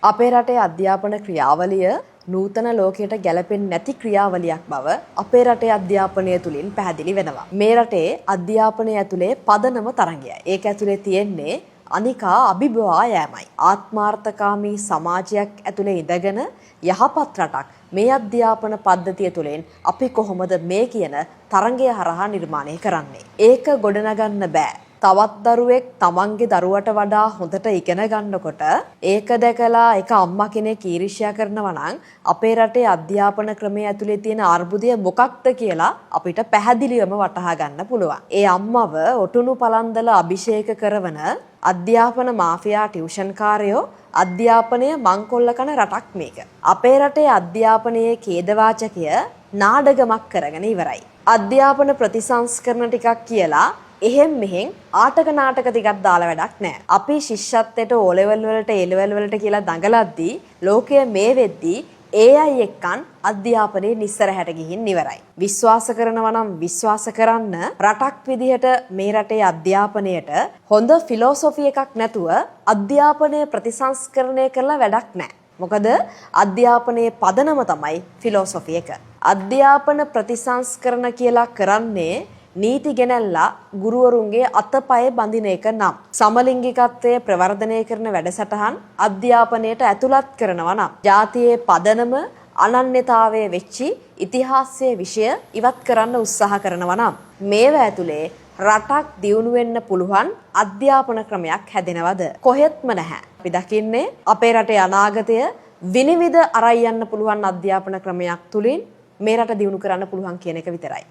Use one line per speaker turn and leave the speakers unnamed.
අපේ රටේ අධ්‍යාපන ක්‍රියාවලිය නූතන ලෝකයට ගැලපෙන්නේ නැති ක්‍රියාවලියක් බව අපේ රටේ අධ්‍යාපනය තුලින් පැහැදිලි වෙනවා. මේ රටේ අධ්‍යාපනය ඇතුලේ පදනම තරංගයයි. ඒක ඇතුලේ තියෙන්නේ අනිකා අභිබවා යෑමයි. ආත්මාර්ථකාමී සමාජයක් ඇතුලේ ඉඳගෙන යහපත් රටක් මේ අධ්‍යාපන පද්ධතිය තුළින් අපි කොහොමද මේ කියන තරංගය හරහා නිර්මාණය කරන්නේ? ඒක ගොඩනගන්න බෑ. තවත් දරුවෙක් තමන්ගේ දරුවට වඩා හොඳට ඉගෙන ගන්නකොට ඒක දැකලා එක අම්මා කෙනෙක් ඊර්ෂ්‍යා කරනවා නම් අපේ රටේ අධ්‍යාපන ක්‍රමයේ ඇතුලේ තියෙන අර්බුදය මොකක්ද කියලා අපිට පැහැදිලිවම වටහා ගන්න පුළුවන්. ඒ අම්මව ඔටුනු පලන්දල අභිෂේක කරවන අධ්‍යාපන මාෆියා ටියුෂන් කාරයෝ අධ්‍යාපනය මංකොල්ල කන රටක් මේක. අපේ රටේ අධ්‍යාපනයේ ඛේදවාචකය නාඩගමක් කරගෙන ඉවරයි. අධ්‍යාපන ප්‍රතිසංස්කරණ ටිකක් කියලා එහෙම් මෙහෙන් ආටක නාටක ටිකක් දාලා වැඩක් නැහැ. අපි ශිෂ්‍යත්වයට O level වලට A level වලට කියලා දඟලද්දී ලෝකය මේ වෙද්දී AI එක්කන් අධ්‍යාපනයේ නිස්සරහට ගිහින් ඉවරයි. විශ්වාස කරනවා නම් විශ්වාස කරන්න රටක් විදිහට මේ රටේ අධ්‍යාපනයට හොඳ ෆිලොසොෆි එකක් නැතුව අධ්‍යාපනය ප්‍රතිසංස්කරණය කරලා වැඩක් නැහැ. මොකද අධ්‍යාපනයේ පදනම තමයි ෆිලොසොෆි එක. අධ්‍යාපන ප්‍රතිසංස්කරණ කියලා කරන්නේ නීති ගෙනල්ලා ගුරුවරුන්ගේ අතපය බඳින එක නම් සමලිංගිකත්වයේ ප්‍රවර්ධනය කරන වැඩසටහන් අධ්‍යාපනයට ඇතුළත් කරනවා නම් ජාතියේ පදනම අනන්‍යතාවයේ වෙච්චි ඉතිහාසයේ විෂය ඉවත් කරන්න උත්සාහ කරනවා නම් මේව ඇතුලේ රටක් දියුණු වෙන්න පුළුවන් අධ්‍යාපන ක්‍රමයක් හැදෙනවද? කොහෙත්ම නැහැ. අපි දකින්නේ අපේ රටේ අනාගතය විනිවිද අරයි යන්න පුළුවන් අධ්‍යාපන ක්‍රමයක් තුලින් මේ රට දියුණු කරන්න පුළුවන් කියන එක විතරයි.